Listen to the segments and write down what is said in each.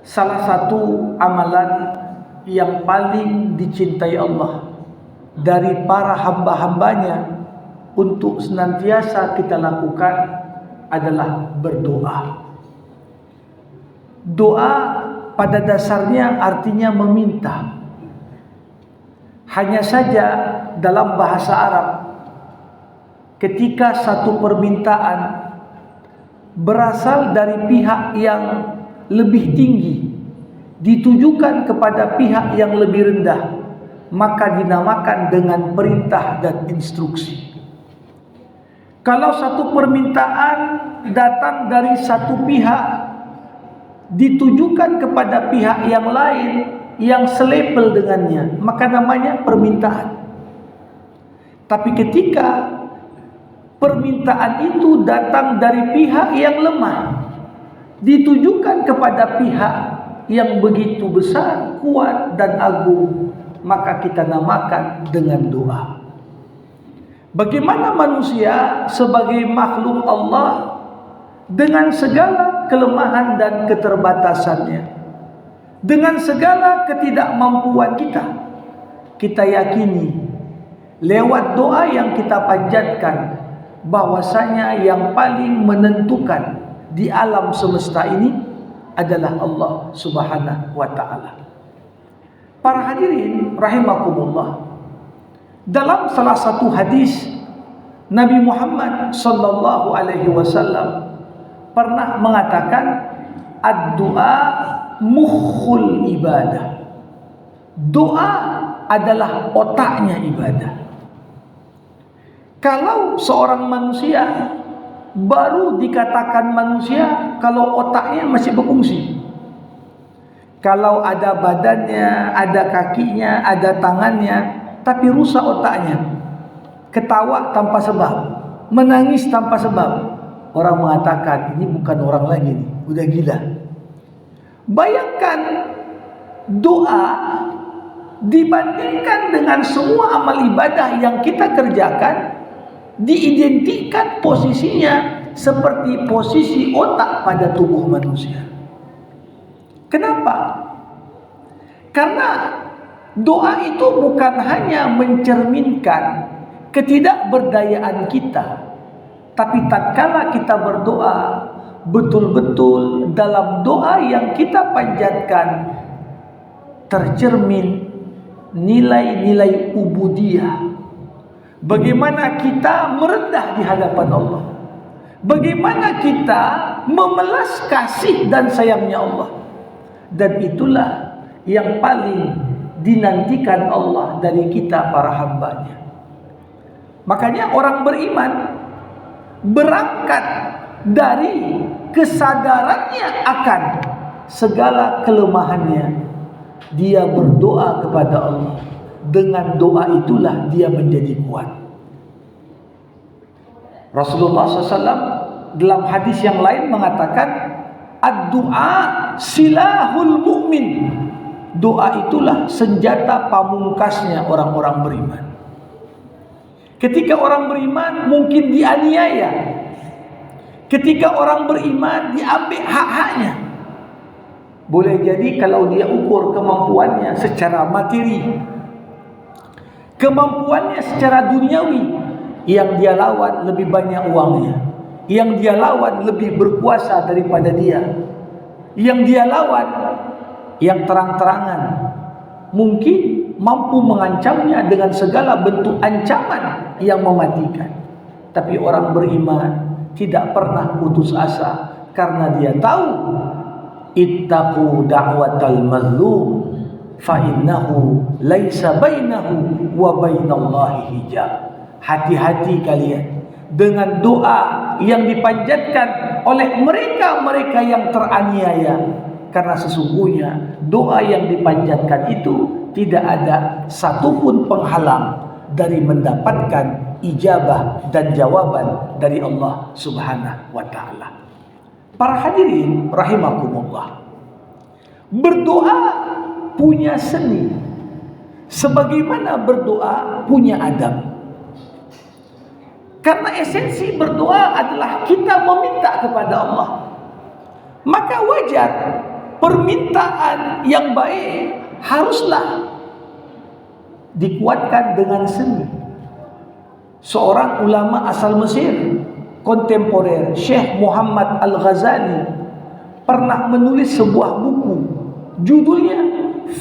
salah satu amalan yang paling dicintai Allah dari para hamba-hambanya untuk senantiasa kita lakukan adalah berdoa. Doa pada dasarnya artinya meminta. Hanya saja dalam bahasa Arab, ketika satu permintaan berasal dari pihak yang lebih tinggi ditujukan kepada pihak yang lebih rendah, maka dinamakan dengan perintah dan instruksi. Kalau satu permintaan datang dari satu pihak ditujukan kepada pihak yang lain yang selepel dengannya, maka namanya permintaan. Tapi ketika permintaan itu datang dari pihak yang lemah, ditujukan kepada pihak yang begitu besar, kuat dan agung, maka kita namakan dengan doa. Bagaimana manusia sebagai makhluk Allah dengan segala kelemahan dan keterbatasannya, dengan segala ketidakmampuan kita yakini lewat doa yang kita panjatkan bahwasanya yang paling menentukan di alam semesta ini adalah Allah Subhanahu wa ta'ala. Para hadirin rahimakumullah, dalam salah satu hadis Nabi Muhammad sallallahu alaihi wasallam pernah mengatakan, ad-du'a mukhul ibadah. Doa adalah otaknya ibadah. Kalau seorang manusia baru dikatakan manusia kalau otaknya masih berfungsi. Kalau ada badannya, ada kakinya, ada tangannya, tapi rusak otaknya. Ketawa tanpa sebab, menangis tanpa sebab. Orang mengatakan ini bukan orang lagi nih, udah gila. Bayangkan doa dibandingkan dengan semua amal ibadah yang kita kerjakan, diidentikan posisinya seperti posisi otak pada tubuh manusia. Kenapa? Karena doa itu bukan hanya mencerminkan ketidakberdayaan kita, tapi tatkala kita berdoa, betul-betul dalam doa yang kita panjatkan tercermin nilai-nilai ubudiyah. Bagaimana kita merendah di hadapan Allah, bagaimana kita memelas kasih dan sayangnya Allah. Dan itulah yang paling dinantikan Allah dari kita para hambanya. Makanya orang beriman berangkat dari kesadarannya akan segala kelemahannya, dia berdoa kepada Allah. Dengan doa itulah dia menjadi kuat. Rasulullah SAW dalam hadis yang lain mengatakan, ad-du'a silahul mu'min. Doa itulah senjata pamungkasnya orang-orang beriman. Ketika orang beriman mungkin dianiaya, ketika orang beriman diambil hak-haknya. Boleh jadi kalau dia ukur kemampuannya secara materi, kemampuannya secara duniawi, yang dia lawan lebih banyak uangnya, yang dia lawan lebih berkuasa daripada dia, yang dia lawan yang terang-terangan mungkin mampu mengancamnya dengan segala bentuk ancaman yang mematikan. Tapi orang beriman tidak pernah putus asa, karena dia tahu ittaqu da'watal mazlum fa innahu laisa bainahu wa bainallahi hijab. Hati-hati kalian dengan doa yang dipanjatkan oleh mereka-mereka yang teraniaya, karena sesungguhnya doa yang dipanjatkan itu tidak ada satupun penghalang dari mendapatkan ijabah dan jawaban dari Allah Subhanahu wa ta'ala. Para hadirin rahimakumullah, berdoa punya seni, sebagaimana berdoa punya adab. Karena esensi berdoa adalah kita meminta kepada Allah, maka wajar permintaan yang baik haruslah dikuatkan dengan seni. Seorang ulama asal Mesir kontemporer, Syekh Muhammad Al-Ghazali, pernah menulis sebuah buku, judulnya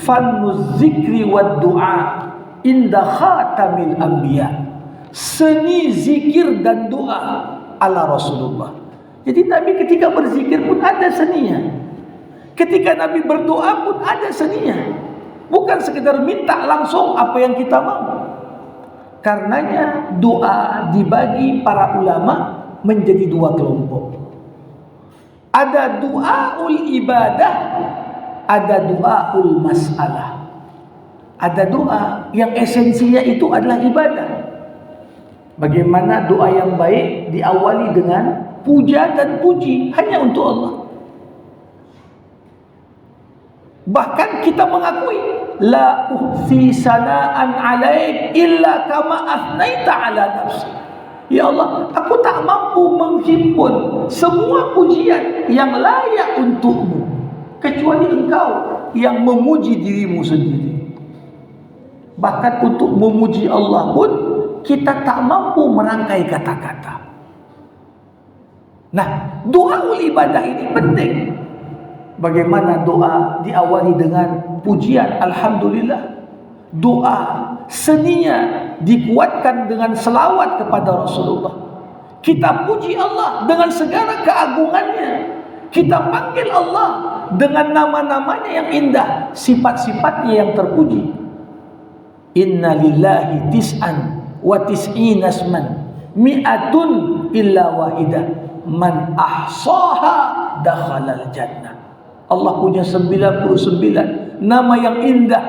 Fannuz Zikri wad Du'a Inda Khatamil Anbiya, seni zikir dan doa ala Rasulullah. Jadi Nabi ketika berzikir pun ada seninya, ketika Nabi berdoa pun ada seninya. Bukan sekedar minta langsung apa yang kita mau. Karenanya doa dibagi para ulama menjadi dua kelompok. Ada doaul ibadah, ada doaul masalah. Ada doa yang esensinya itu adalah ibadah. Bagaimana doa yang baik diawali dengan puja dan puji hanya untuk Allah. Bahkan kita mengakui la uhsi sana'an 'alaik illa kama athnaita 'ala nafsi. Ya Allah, aku tak mampu menghimpun semua pujian yang layak untukmu kecuali Engkau yang memuji dirimu sendiri. Bahkan untuk memuji Allah pun kita tak mampu merangkai kata-kata. Nah, doa ibadah ini penting. Bagaimana doa diawali dengan pujian alhamdulillah. Doa seninya dikuatkan dengan selawat kepada Rasulullah. Kita puji Allah dengan segala keagungannya. Kita panggil Allah dengan nama-namanya yang indah, sifat-sifatnya yang terpuji. Inna lillahi tis'an wa tis'ina asman mi'atun illa wahidah man ahsaha dakhalal jannah. Allah punya 99 nama yang indah,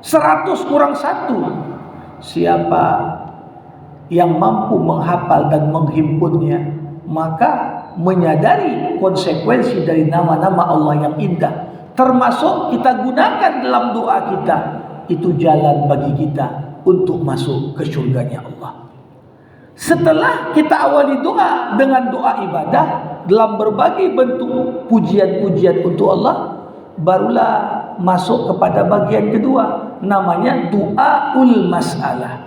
100 kurang 1. Siapa yang mampu menghafal dan menghimpunnya, maka menyadari konsekuensi dari nama-nama Allah yang indah, termasuk kita gunakan dalam doa kita, itu jalan bagi kita untuk masuk ke surganya Allah. Setelah kita awali doa dengan doa ibadah dalam berbagai bentuk pujian-pujian untuk Allah, barulah masuk kepada bagian kedua, namanya doaul masalah.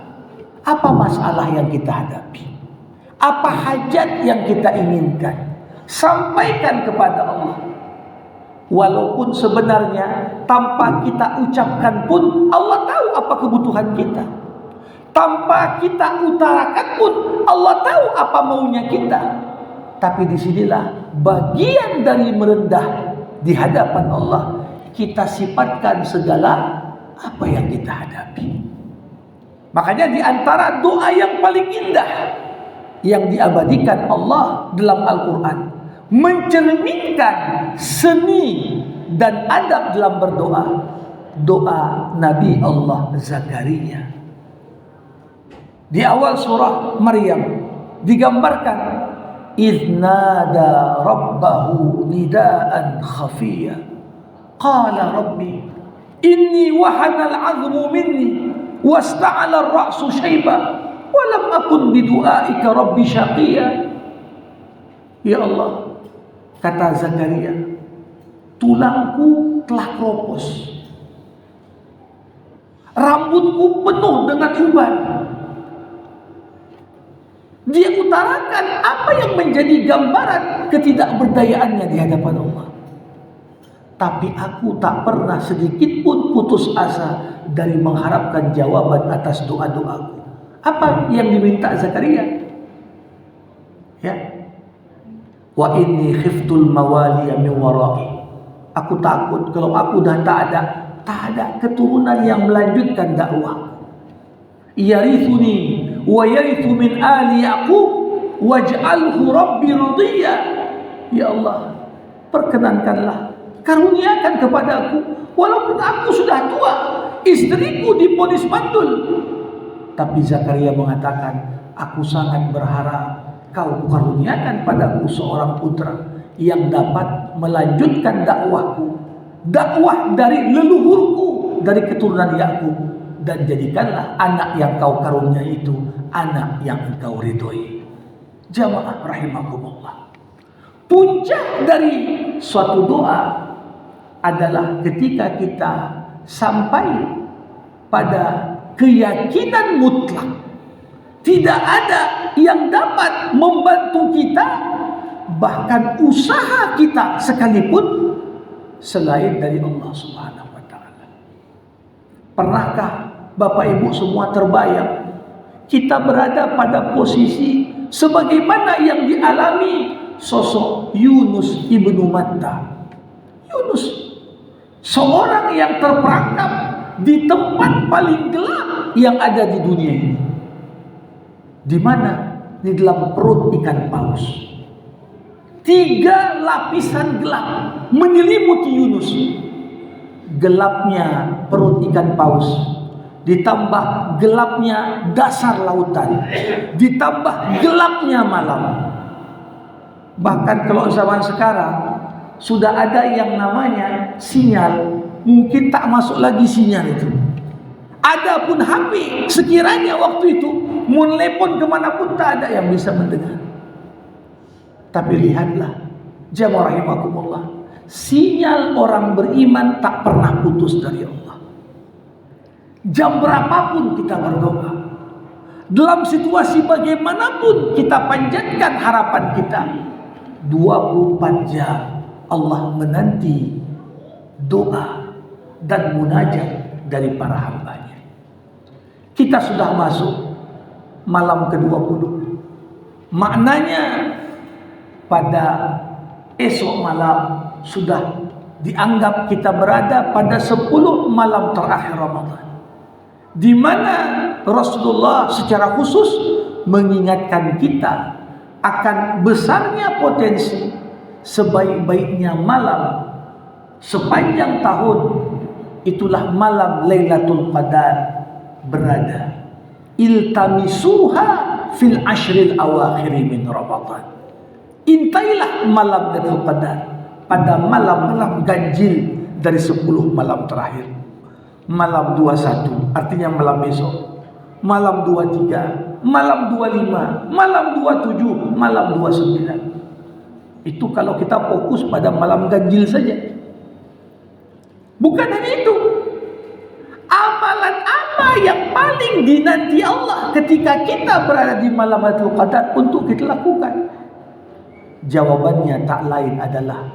Apa masalah yang kita hadapi? Apa hajat yang kita inginkan? Sampaikan kepada Allah. Walaupun sebenarnya tanpa kita ucapkan pun Allah tahu apa kebutuhan kita. Tanpa kita utarakan pun Allah tahu apa maunya kita. Tapi disinilah bagian dari merendah di hadapan Allah. Kita sifatkan segala apa yang kita hadapi. Makanya di antara doa yang paling indah yang diabadikan Allah dalam Al-Quran, mencerminkan seni dan adab dalam berdoa, doa Nabi Allah Zakaria. Di awal surah Maryam digambarkan idnada rabbahu nidaan khafiyya qala rabbi inni wahana al-'azmu minni wasta'ala ar-ra'su shayba wa lam akun bidu'aika rabbi syaqiyya. Ya Allah, kata Zakaria, tulangku telah keropos, rambutku penuh dengan uban. Dia utarakan apa yang menjadi gambaran ketidakberdayaannya di hadapan Allah. Tapi aku tak pernah sedikit pun putus asa dari mengharapkan jawaban atas doa-doaku. Apa yang diminta Zakaria? Ya. Wa inni khiftul mawaliya min wara'i. Aku takut kalau aku dah tak ada keturunan yang melanjutkan dakwah. Yarithuni wa yarithu min ali Yaqub waj'alhu rabbi radiyya. Ya Allah, perkenankanlah, karuniakan kepadaku walaupun aku sudah tua, istriku diponis mandul. Tapi Zakaria mengatakan, aku sangat berharap kau karuniakan padaku seorang putra yang dapat melanjutkan dakwahku, dakwah dari leluhurku, dari keturunan Yakub, dan jadikanlah anak yang kau karuniai itu anak yang engkau ridhoi. Jamaah rahimakumullah, puncak dari suatu doa adalah ketika kita sampai pada keyakinan mutlak, tidak ada yang dapat membantu kita, bahkan usaha kita sekalipun, selain dari Allah Subhanahu wa Ta'ala. Pernahkah Bapak Ibu semua terbayang kita berada pada posisi sebagaimana yang dialami sosok Yunus ibnu Matta? Yunus, seorang yang terperangkap di tempat paling gelap yang ada di dunia ini. Di mana? Di dalam perut ikan paus. 3 lapisan gelap menyelimuti Yunus. Gelapnya perut ikan paus, ditambah gelapnya dasar lautan, ditambah gelapnya malam. Bahkan kalau zaman sekarang sudah ada yang namanya sinyal, mungkin tak masuk lagi sinyal itu. Adapun HP, sekiranya waktu itu menelepon kemanapun, tak ada yang bisa mendengar. Tapi lihatlah, jamaah rahimakumullah, sinyal orang beriman tak pernah putus dari Allah. Jam berapapun kita berdoa, dalam situasi bagaimanapun kita panjatkan harapan kita, 24 jam Allah menanti doa dan munajat dari para hambanya. Kita sudah masuk malam ke-20. Maknanya pada esok malam sudah dianggap kita berada pada 10 malam terakhir Ramadan, di mana Rasulullah secara khusus mengingatkan kita akan besarnya potensi sebaik-baiknya malam sepanjang tahun itulah malam Lailatul Qadar berada. Iltamisuha fil ashril awakhir min Ramadan. Intailah malam Lailatul Qadar pada malam-malam ganjil dari 10 malam terakhir. Malam 21 artinya malam besok, malam 23, malam 25, malam 27, malam 29. Itu kalau kita fokus pada malam ganjil saja. Bukan hanya itu, amalan apa yang paling dinanti Allah ketika kita berada di malam Lailatul Qadar untuk kita lakukan? Jawabannya tak lain adalah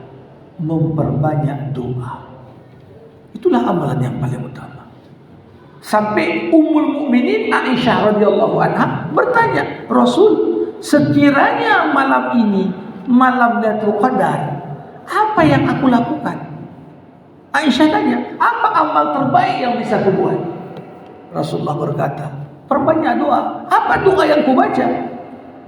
memperbanyak doa. Itulah amalan yang paling utama. Sampai Ummul Mukminin Aisyah radhiyallahu anha bertanya, Rasul, sekiranya malam ini malam Lailatul Qadar, apa yang aku lakukan? Aisyah tanya, apa amal terbaik yang bisa kubuat? Rasulullah berkata, perbanyak doa. Apa doa yang kubaca?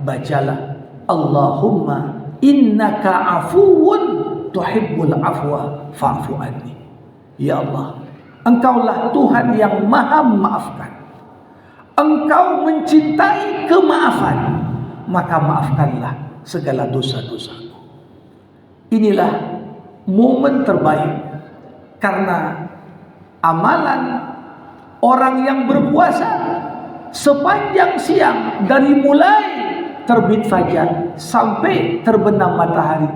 Bacalah, Allahumma innaka afuwun tuhibbul afwa fa'fu anni. Ya Allah, Engkaulah Tuhan yang maha memaafkan. Engkau mencintai kemaafan, maka maafkanlah segala dosa-dosaku. Inilah momen terbaik. Karena amalan orang yang berpuasa sepanjang siang dari mulai terbit fajar sampai terbenam matahari,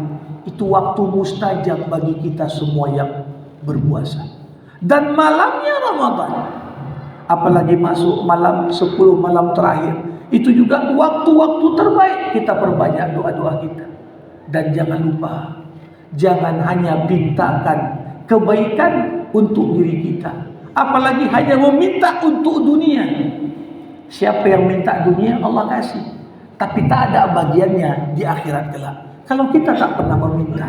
itu waktu mustajab bagi kita semua yang berpuasa. Dan malamnya Ramadan, apalagi masuk malam 10 malam terakhir, itu juga waktu-waktu terbaik kita perbanyak doa-doa kita. Dan jangan lupa, jangan hanya mintakan kebaikan untuk diri kita, apalagi hanya meminta untuk dunia. Siapa yang minta dunia, Allah kasih, tapi tak ada bagiannya di akhirat kelak kalau kita tak pernah meminta.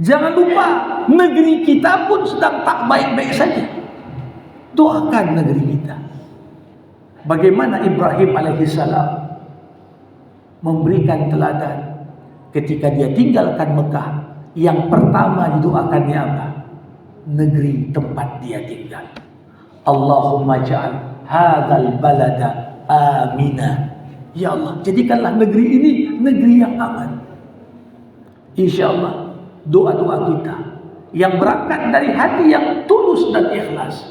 Jangan lupa, negeri kita pun sedang tak baik-baik saja. Doakan negeri kita. Bagaimana Ibrahim alaihissalam memberikan teladan ketika dia tinggalkan Mekah. Yang pertama didoakannya apa? Negeri tempat dia tinggal. Allahumma ja'al hadzal balada amina. Ya Allah, jadikanlah negeri ini negeri yang aman. Insyaallah doa-doa kita yang berangkat dari hati yang tulus dan ikhlas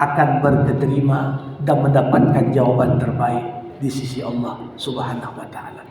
akan berketerima dan mendapatkan jawaban terbaik di sisi Allah Subhanahu wa taala.